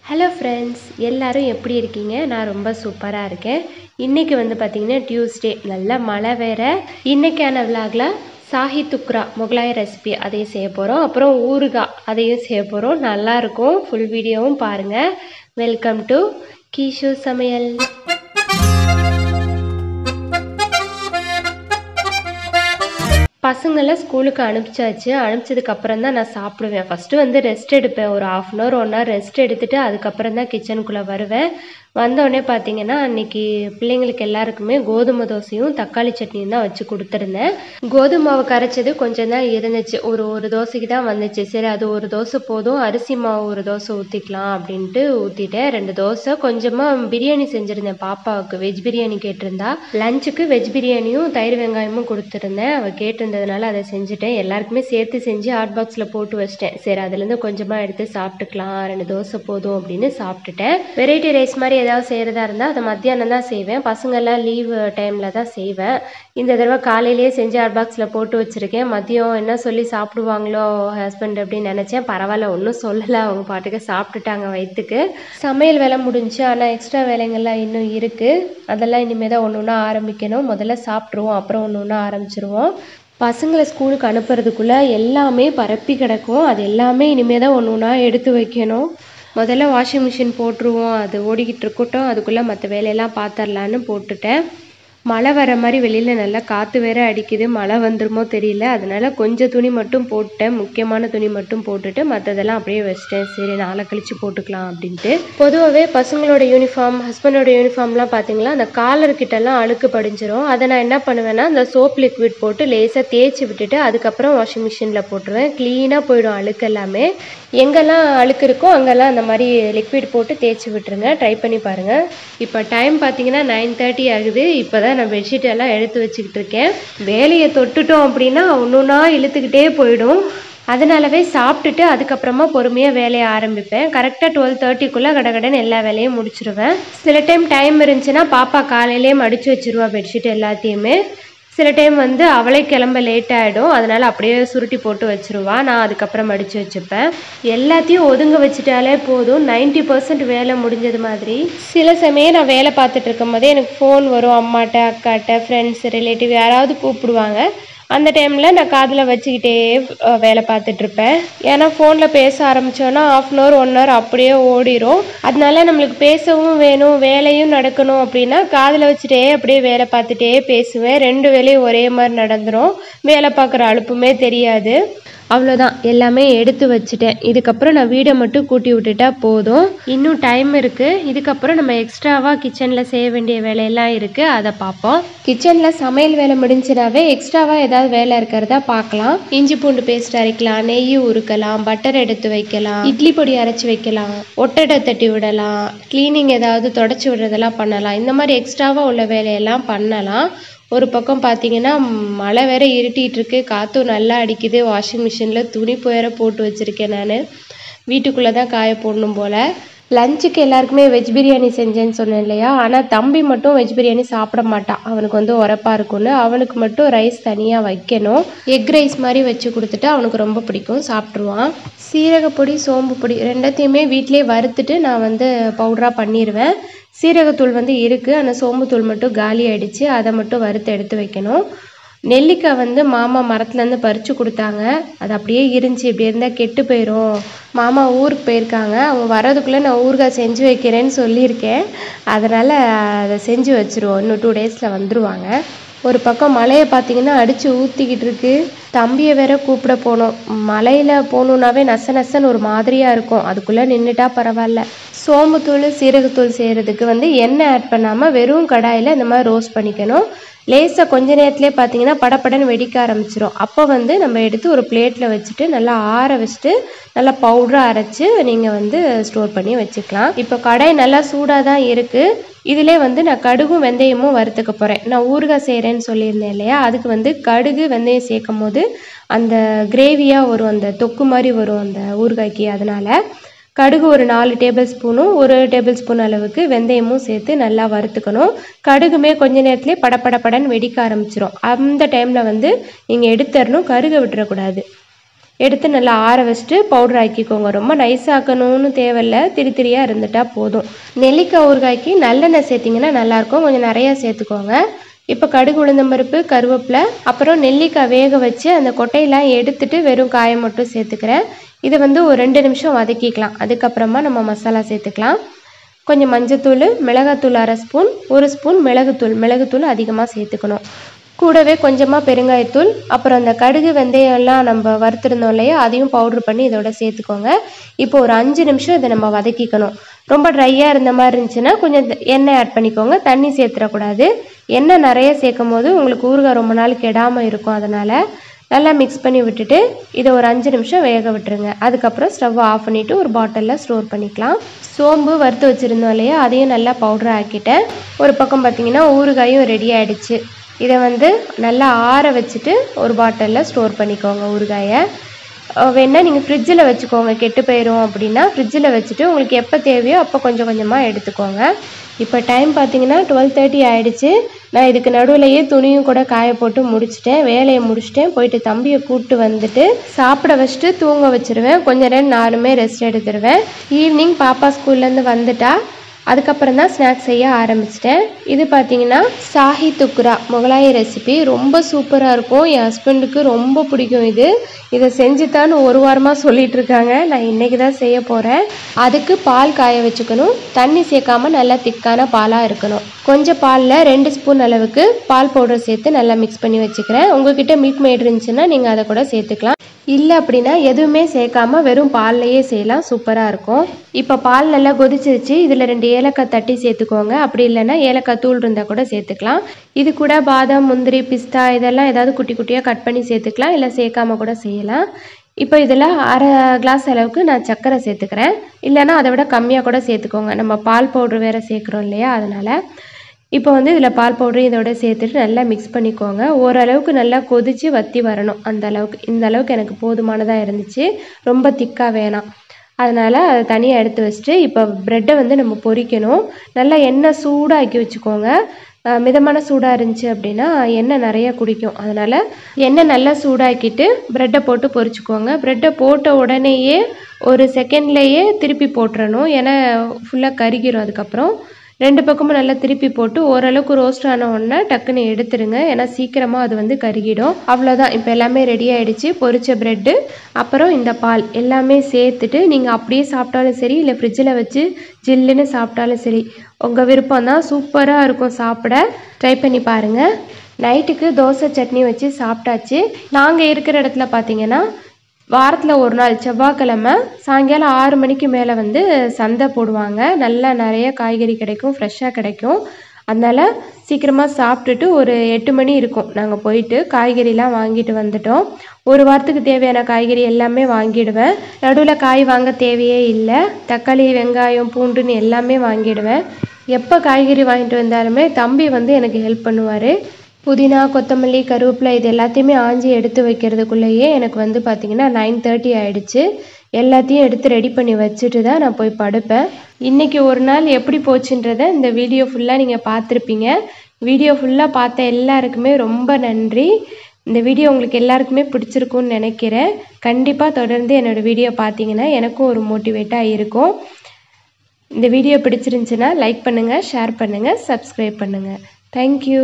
Hello friends, எல்லாரும் எப்படி இருக்கீங்க? நான் ரொம்ப சூப்பராக இருக்கேன். இன்றைக்கி வந்து பார்த்திங்கன்னா டியூஸ்டே, நல்ல மழை வேறு. இன்றைக்கான விலாகில் சாஹி துக்ரா முகலாய ரெசிபி அதையும் செய்ய போகிறோம். அப்புறம் ஊறுகாய் அதையும் செய்ய போகிறோம். நல்லாயிருக்கும். ஃபுல் வீடியோவும் பாருங்கள். வெல்கம் டு கீஷு சமையல். பசங்களை ஸ்கூலுக்கு அனுப்பிச்சாச்சு. அனுப்பிச்சதுக்கப்புறம் தான் நான் சாப்பிடுவேன். ஃபஸ்ட்டு வந்து ரெஸ்ட் எடுப்பேன். ஒரு 1/2 அன் ஹவர் 1 ஹவர் ரெஸ்ட் எடுத்துகிட்டு அதுக்கப்புறம் தான் கிச்சனுக்குள்ளே வருவேன். வந்தோடனே பார்த்தீங்கன்னா அன்றைக்கி பிள்ளைங்களுக்கு எல்லாருக்குமே கோதுமை தோசையும் தக்காளி சட்னியும் தான் வச்சு கொடுத்துருந்தேன். கோதுமை மாவு கரைச்சது கொஞ்சம் தான் இருந்துச்சு. ஒரு தோசைக்கு தான் வந்துச்சு. சரி, அது ஒரு தோசை போதும், அரிசி மாவு ஒரு தோசை ஊற்றிக்கலாம் அப்படின்ட்டு ஊற்றிட்டேன். 2 தோசை. கொஞ்சமாக பிரியாணி செஞ்சுருந்தேன் பாப்பாவுக்கு. வெஜ் பிரியாணி கேட்டிருந்தா. லஞ்சுக்கு வெஜ் பிரியாணியும் தயிர் வெங்காயமும் கொடுத்துருந்தேன். அவள் கேட்டிருந்ததுனால அதை செஞ்சுட்டேன். எல்லாருக்குமே சேர்த்து செஞ்சு ஹாட் பாக்ஸில் போட்டு வச்சிட்டேன். சரி, அதுலேருந்து கொஞ்சமாக எடுத்து சாப்பிட்டுக்கலாம், 2 தோசை போதும் அப்படின்னு சாப்பிட்டுட்டேன். வெரைட்டி ரைஸ் மாதிரி ஏதாவது செய்கிறதா இருந்தால் அதை மத்தியானம் தான் செய்வேன். பசங்கள்லாம் லீவ் டைமில் தான் செய்வேன். இந்த தடவை காலையிலேயே செஞ்சு ஹாட் பாக்ஸில் போட்டு வச்சுருக்கேன். மதியம் என்ன சொல்லி சாப்பிடுவாங்களோ ஹஸ்பண்ட் அப்படின்னு நினச்சேன். பரவாயில்ல, ஒன்றும் சொல்லலை. அவங்க பாட்டுக்கு சாப்பிட்டுட்டாங்க வயிற்றுக்கு. சமையல் வேலை முடிஞ்சு. ஆனால் எக்ஸ்ட்ரா வேலைங்கள்லாம் இன்னும் இருக்குது. அதெல்லாம் இனிமேல் தான் ஒன்று ஒன்றா ஆரம்பிக்கணும். முதல்ல சாப்பிட்ருவோம், அப்புறம் ஒன்று ஒன்றா ஆரம்பிச்சிருவோம். பசங்களை ஸ்கூலுக்கு அனுப்புறதுக்குள்ளே எல்லாமே பரப்பி கிடக்கும். அது எல்லாமே இனிமேல் தான் ஒன்று ஒன்றா எடுத்து வைக்கணும். முதல்ல வாஷிங் மிஷின் போட்டுருவோம், அது ஓடிக்கிட்டு இருக்கட்டும். அதுக்குள்ளே மற்ற வேலையெல்லாம் பார்த்துடலான்னு போட்டுட்டேன். மழை வர மாதிரி வெளியில் நல்லா காற்று வேற அடிக்குது. மழை வந்துருமோ தெரியல. அதனால கொஞ்சம் துணி மட்டும் போட்டேன். முக்கியமான துணி மட்டும் போட்டுட்டு மற்றதெல்லாம் அப்படியே வச்சிட்டேன். சரி, நாளை கழித்து போட்டுக்கலாம் அப்படின்ட்டு. பொதுவாகவே பசங்களோட யூனிஃபார்ம், ஹஸ்பண்டோட யூனிஃபார்ம்லாம் பார்த்தீங்களா, அந்த காலர்கிட்டலாம் அழுக்கு படிஞ்சிரும். அதை நான் என்ன பண்ணுவேன்னா, அந்த சோப் லிக்விட் போட்டு லேசாக தேய்ச்சி விட்டுட்டு அதுக்கப்புறம் வாஷிங் மிஷினில் போட்டுருவேன். க்ளீனாக போயிடும் அழுக்கு எல்லாமே. எங்கெல்லாம் அழுக்கு இருக்கோ அங்கெல்லாம் அந்த மாதிரி லிக்விட் போட்டு தேய்ச்சி விட்டுருங்க. ட்ரை பண்ணி பாருங்கள். இப்போ டைம் பார்த்தீங்கன்னா 9:30 ஆகுது. இப்போ தான் நான் பெட்ஷீட் எல்லாம் எடுத்து வச்சுக்கிட்டு இருக்கேன். வேலையை தொட்டுட்டோம் அப்படின்னா ஒன்றுன்னா இழுத்துக்கிட்டே போயிடும். அதனாலவே சாப்பிட்டுட்டு அதுக்கப்புறமா பொறுமையாக வேலையை ஆரம்பிப்பேன். கரெக்டாக 12:30க்குள்ளே கடகடன்னு எல்லா வேலையும் முடிச்சிடுவேன். சில டைம் இருந்துச்சுன்னா பாப்பா காலையிலே மடித்து வச்சிருவா பெட்ஷீட் எல்லாத்தையுமே. சில டைம் வந்து அவளே கிளம்ப லேட் ஆகிடும். அதனால் அப்படியே சுருட்டி போட்டு வச்சுருவா. நான் அதுக்கப்புறம் மடித்து வச்சுப்பேன். எல்லாத்தையும் ஒதுங்க வச்சுட்டாலே போதும், 90% வேலை முடிஞ்சது மாதிரி. சில சமயம் நான் வேலை பார்த்துட்டு இருக்கும் போதே எனக்கு ஃபோன் வரும். அம்மாட்ட, அக்காட்ட, ஃப்ரெண்ட்ஸ், ரிலேட்டிவ் யாராவது கூப்பிடுவாங்க. அந்த டைமில் நான் காதில் வச்சுக்கிட்டே வேலை பார்த்துட்ருப்பேன். ஏன்னா ஃபோனில் பேச ஆரம்பித்தோன்னா 1/2 அன் ஹவர் 1 ஹவர் அப்படியே ஓடிடும். அதனால நம்மளுக்கு பேசவும் வேணும், வேலையும் நடக்கணும் அப்படின்னா காதில் வச்சுட்டே அப்படியே வேலை பார்த்துட்டே பேசுவேன். 2 வேலையும் ஒரே மாதிரி நடந்துடும். வேலை பார்க்குற அலுப்புமே தெரியாது. அவ்வளோதான், எல்லாமே எடுத்து வச்சுட்டேன். இதுக்கப்புறம் நான் வீடை மட்டும் கூட்டி விட்டுட்டா போதும். இன்னும் டைம் இருக்குது. இதுக்கப்புறம் நம்ம எக்ஸ்ட்ராவாக கிச்சனில் செய்ய வேண்டிய வேலையெல்லாம் இருக்குது, அதை பார்ப்போம். கிச்சனில் சமையல் வேலை முடிஞ்சுனாவே எக்ஸ்ட்ராவாக ஏதாவது வேலை இருக்கிறதா பார்க்கலாம். இஞ்சி பூண்டு பேஸ்ட் அரைக்கலாம், நெய் உருக்கலாம், பட்டர் எடுத்து வைக்கலாம், இட்லி பொடி அரைச்சி வைக்கலாம், ஒட்டடை தட்டி விடலாம், க்ளீனிங் ஏதாவது தொடச்சி விடுறதெல்லாம் பண்ணலாம். இந்த மாதிரி எக்ஸ்ட்ராவாக உள்ள வேலையெல்லாம் பண்ணலாம். ஒரு பக்கம் பார்த்தீங்கன்னா மழை வேற இருட்டிகிட்டு இருக்கு, காற்றும் நல்லா அடிக்குது. வாஷிங் மிஷினில் துணி வேற போட்டு வச்சுருக்கேன். நான் வீட்டுக்குள்ளே தான் காய போடணும் போல். லஞ்சுக்கு எல்லாருக்குமே வெஜ் பிரியாணி செஞ்சேன்னு சொன்னேன் இல்லையா. ஆனால் தம்பி மட்டும் வெஜ் பிரியாணி சாப்பிட மாட்டான். அவனுக்கு வந்து உரப்பாக இருக்கும்னு அவனுக்கு மட்டும் ரைஸ் தனியாக வைக்கணும். எக் ரைஸ் மாதிரி வச்சு கொடுத்துட்டு அவனுக்கு ரொம்ப பிடிக்கும், சாப்பிட்ருவான். சீரகப்பொடி, சோம்பு பொடி ரெண்டத்தையுமே வீட்டிலே வறுத்துட்டு நான் வந்து பவுடராக பண்ணிடுவேன். சீரகத்தூள் வந்து இருக்குது, ஆனால் சோம்புத்தூள் மட்டும் காலி ஆகிடுச்சு. அதை மட்டும் வறுத்து எடுத்து வைக்கணும். நெல்லிக்காய் வந்து மாமா மரத்துலேருந்து பறித்து கொடுத்தாங்க. அது அப்படியே இருந்துச்சு. இப்படி இருந்தால் கெட்டு போயிடும். மாமா ஊருக்கு போயிருக்காங்க. அவங்க வர்றதுக்குள்ளே நான் ஊறுகாய் செஞ்சு வைக்கிறேன்னு சொல்லியிருக்கேன். அதனால் அதை செஞ்சு வச்சுருவோம். இன்னும் 2 டேஸில் வந்துடுவாங்க. ஒரு பக்கம் மழையை பார்த்தீங்கன்னா அடித்து ஊற்றிக்கிட்டு இருக்கு. தம்பியை வேற கூப்பிட போனோம். மழையில் போகணுன்னாவே நச நசன்னு ஒரு மாதிரியாக இருக்கும். அதுக்குள்ளே நின்றுட்டா பரவாயில்ல. சோம்புத்தூள், சீரகத்தூள் செய்கிறதுக்கு வந்து எண்ணெய் ஆட் பண்ணாமல் வெறும் கடாயில் இந்த மாதிரி ரோஸ்ட் பண்ணிக்கணும். லேசாக கொஞ்ச நேரத்துலேயே பார்த்தீங்கன்னா படப்படன்னு வெடிக்க ஆரம்பிச்சிடும். அப்போ வந்து நம்ம எடுத்து ஒரு பிளேட்டில் வச்சுட்டு நல்லா ஆற வச்சுட்டு நல்லா பவுடராக அரைச்சி நீங்கள் வந்து ஸ்டோர் பண்ணி வச்சுக்கலாம். இப்போ கடாய் நல்லா சூடாக தான் இருக்குது. இதிலே வந்து நான் கடுகும் வெந்தயமும் வறுத்துக்க போகிறேன். நான் ஊறுகாய் செய்கிறேன்னு சொல்லியிருந்தேன் இல்லையா, அதுக்கு வந்து கடுகு வெந்தயம் சேர்க்கும் போது அந்த கிரேவியாக வரும், அந்த தொக்கு மாதிரி வரும் அந்த ஊறுகாய்க்கு. அதனால் கடுகு ஒரு 4 டேபிள் ஸ்பூனும் 1 டேபிள் ஸ்பூன் அளவுக்கு வெந்தயமும் சேர்த்து நல்லா வறுத்துக்கணும். கடுகுமே கொஞ்ச நேரத்துலேயே படப்படப்படன்னு வெடிக்க ஆரம்பிச்சிடும். அந்த டைமில் வந்து நீங்கள் எடுத்துடணும், கருக விட்டுறக்கூடாது. எடுத்து நல்லா ஆற வச்சுட்டு பவுடர் ஆக்கிக்கோங்க. ரொம்ப நைஸாக ஆக்கணும்னு தேவையில்லை, திரியாக இருந்துட்டால் போதும். நெல்லிக்காய் ஊறுகாய்க்கு நல்லெண்ணெய் சேர்த்திங்கன்னா நல்லாயிருக்கும், கொஞ்சம் நிறையா சேர்த்துக்கோங்க. இப்போ கடுகு உளுந்தம்பருப்பு கருவேப்பிலை அப்புறம் நெல்லிக்காய் வேக வச்சு அந்த கொட்டையெல்லாம் எடுத்துட்டு வெறும் காயை மட்டும் சேர்த்துக்கிறேன். இதை வந்து ஒரு 2 நிமிஷம் வதக்கிக்கலாம். அதுக்கப்புறமா நம்ம மசாலா சேர்த்துக்கலாம். கொஞ்சம் மஞ்சத்தூள், மிளகாத்தூள் 1/2 ஸ்பூன், 1 ஸ்பூன் மிளகுத்தூள் அதிகமாக சேர்த்துக்கணும். கூடவே கொஞ்சமாக பெருங்காயத்தூள், அப்புறம் அந்த கடுகு வெந்தயம் எல்லாம் நம்ம வறுத்துருந்தோம் இல்லையா, அதையும் பவுடர் பண்ணி இதோட சேர்த்துக்கோங்க. இப்போ ஒரு 5 நிமிஷம் இதை நம்ம வதக்கிக்கணும். ரொம்ப ட்ரையாக இருந்த மாதிரி இருந்துச்சுன்னா கொஞ்சம் எண்ணெய் ஆட் பண்ணிக்கோங்க, தண்ணி சேர்த்துடக்கூடாது. எண்ணெய் நிறைய சேர்க்கும் போது உங்களுக்கு ஊறுகாய் ரொம்ப நாள் கெடாமல் இருக்கும். அதனால் நல்லா மிக்ஸ் பண்ணி விட்டுட்டு இதை ஒரு 5 நிமிஷம் வேக விட்டுருங்க. அதுக்கப்புறம் ஸ்டவ் ஆஃப் பண்ணிவிட்டு ஒரு பாட்டிலில் ஸ்டோர் பண்ணிக்கலாம். சோம்பு வறுத்து வச்சுருந்தோம் இல்லையா, அதையும் நல்லா பவுடர் ஆக்கிட்டேன். ஒரு பக்கம் பார்த்திங்கன்னா ஊறுகாயும் ரெடி ஆகிடுச்சு. இதை வந்து நல்லா ஆற வச்சுட்டு ஒரு பாட்டிலில் ஸ்டோர் பண்ணிக்கோங்க. ஊறுகாயை வேணால் நீங்கள் ஃப்ரிட்ஜில் வச்சுக்கோங்க, கெட்டு போயிடும் அப்படின்னா ஃப்ரிட்ஜில் வச்சுட்டு உங்களுக்கு எப்போ தேவையோ அப்போ கொஞ்சம் கொஞ்சமாக எடுத்துக்கோங்க. இப்போ டைம் பார்த்தீங்கன்னா 12:30 ஆகிடுச்சு. நான் இதுக்கு நடுவுலையே துணியும் கூட காய போட்டு முடிச்சிட்டேன், வேலையை முடிச்சிட்டேன். போயிட்டு தம்பியை கூப்பிட்டு வந்துட்டு சாப்பிட வச்சுட்டு தூங்க வச்சுருவேன். கொஞ்சம் நேரம் நானுமே ரெஸ்ட் எடுத்துருவேன். ஈவினிங் பாப்பா ஸ்கூல்லேருந்து வந்துட்டா, அதுக்கப்புறம் தான் ஸ்நாக்ஸ் செய்ய ஆரம்பிச்சிட்டேன். இது பார்த்தீங்கன்னா சாஹி துக்ரா முகலாய ரெசிபி, ரொம்ப சூப்பராக இருக்கும். என் ஹஸ்பண்டுக்கு ரொம்ப பிடிக்கும். இதை செஞ்சுத்தான்னு ஒரு வாரமாக சொல்லிட்டு இருக்காங்க. நான் இன்றைக்கி தான் செய்ய போகிறேன். அதுக்கு பால் காய வச்சுக்கணும். தண்ணி சேர்க்காம நல்லா திக்கான பாலாக இருக்கணும். கொஞ்சம் பாலில் 2 ஸ்பூன் அளவுக்கு பால் பவுடர் சேர்த்து நல்லா மிக்ஸ் பண்ணி வச்சுக்கிறேன். உங்ககிட்ட மில்க் மேட் இருந்துச்சுன்னா நீங்கள் அதை கூட சேர்த்துக்கலாம். இல்லை அப்படின்னா எதுவுமே சேர்க்காம வெறும் பால்லையே செய்யலாம், சூப்பராக இருக்கும். இப்போ பால் நல்லா கொதிச்சிருச்சு. இதில் 2 ஏலக்காய் தட்டி சேர்த்துக்கோங்க. அப்படி இல்லைன்னா ஏலக்காய் தூள் இருந்தால் கூட சேர்த்துக்கலாம். இது கூட பாதாம், முந்திரி, பிஸ்தா இதெல்லாம் ஏதாவது குட்டி குட்டியாக கட் பண்ணி சேர்த்துக்கலாம், இல்லை சேர்க்காம கூட செய்யலாம். இப்போ இதில் 1/2 கிளாஸ் அளவுக்கு நான் சர்க்கரை சேர்த்துக்கிறேன். இல்லைன்னா அதை விட கம்மியாக கூட சேர்த்துக்கோங்க, நம்ம பால் பவுட்ரு வேறு சேர்க்குறோம் இல்லையா, அதனால். இப்போ வந்து இதில் பால் பவுடரும் இதோட சேர்த்துட்டு நல்லா மிக்ஸ் பண்ணிக்கோங்க. ஓரளவுக்கு நல்லா கொதித்து வற்றி வரணும். இந்த அளவுக்கு எனக்கு போதுமானதாக இருந்துச்சு, ரொம்ப திக்காக வேணாம். அதனால் அதை தனியாக எடுத்து வச்சுட்டு இப்போ ப்ரெட்டை வந்து நம்ம பொரிக்கணும். நல்லா எண்ணெய் சூடாக்கி வச்சுக்கோங்க. மிதமான சூடாக இருந்துச்சு அப்படின்னா எண்ணெய் நிறையா குடிக்கும். அதனால் எண்ணெய் நல்லா சூடாக்கிட்டு ப்ரெட்டை போட்டு பொரிச்சுக்கோங்க. ப்ரெட்டை போட்ட உடனேயே ஒரு செகண்ட்லேயே திருப்பி போட்டுறணும், ஏன்னா ஃபுல்லாக கருகிரும். அதுக்கப்புறம் 2 பக்கமும் நல்லா திருப்பி போட்டு ஓரளவுக்கு ரோஸ்ட் ஆன உடனே டக்குன்னு எடுத்துருங்க, ஏன்னா சீக்கிரமாக அது வந்து கருகிடும். அவ்வளோதான், இப்போ எல்லாமே ரெடி ஆகிடுச்சு. பொரிச்ச ப்ரெட்டு அப்புறம் இந்த பால் எல்லாமே சேர்த்துட்டு நீங்கள் அப்படியே சாப்பிட்டாலும் சரி, இல்லை ஃப்ரிட்ஜில் வச்சு ஜில்லுன்னு சாப்பிட்டாலும் சரி, உங்கள் விருப்பம் தான். சூப்பராக இருக்கும் சாப்பிட. ட்ரை பண்ணி பாருங்கள். நைட்டுக்கு தோசை சட்னி வச்சு சாப்பிட்டாச்சு. நாங்கள் இருக்கிற இடத்துல பார்த்தீங்கன்னா வாரத்தில் ஒரு நாள் செவ்வாய்க்கிழமை சாயங்காலம் 6 மணிக்கு மேலே வந்து சந்தை போடுவாங்க. நல்லா நிறைய காய்கறி கிடைக்கும், ஃப்ரெஷ்ஷாக கிடைக்கும். அதனால் சீக்கிரமாக சாப்பிட்டுட்டு ஒரு 8 மணி இருக்கும் நாங்கள் போயிட்டு காய்கறிலாம் வாங்கிட்டு வந்துட்டோம். ஒரு வாரத்துக்கு தேவையான காய்கறி எல்லாமே வாங்கிடுவேன். நடுவில் காய் வாங்க தேவையே இல்லை. தக்காளி, வெங்காயம், பூண்டுன்னு எல்லாமே வாங்கிடுவேன். எப்போ காய்கறி வாங்கிட்டு வந்தாலுமே தம்பி வந்து எனக்கு ஹெல்ப் பண்ணுவார். புதினா, கொத்தமல்லி, கருவேப்பிலை இது எல்லாத்தையுமே ஆஞ்சி எடுத்து வைக்கிறதுக்குள்ளேயே எனக்கு வந்து பார்த்திங்கன்னா 9:30 ஆகிடுச்சு. எல்லாத்தையும் எடுத்து ரெடி பண்ணி வச்சுட்டு தான் நான் போய் படுப்பேன். இன்றைக்கி ஒரு நாள் எப்படி போச்சுன்றதை இந்த வீடியோ ஃபுல்லாக நீங்கள் பார்த்துருப்பீங்க. வீடியோ ஃபுல்லாக பார்த்த எல்லாருக்குமே ரொம்ப நன்றி. இந்த வீடியோ உங்களுக்கு எல்லாருக்குமே பிடிச்சிருக்குன்னு நினைக்கிறேன். கண்டிப்பாக தொடர்ந்து என்னோடய வீடியோ பார்த்தீங்கன்னா எனக்கும் ஒரு மோட்டிவேட்டாக இருக்கும். இந்த வீடியோ பிடிச்சிருந்துச்சுன்னா லைக் பண்ணுங்கள், ஷேர் பண்ணுங்கள், சப்ஸ்கிரைப் பண்ணுங்கள். தேங்க்யூ.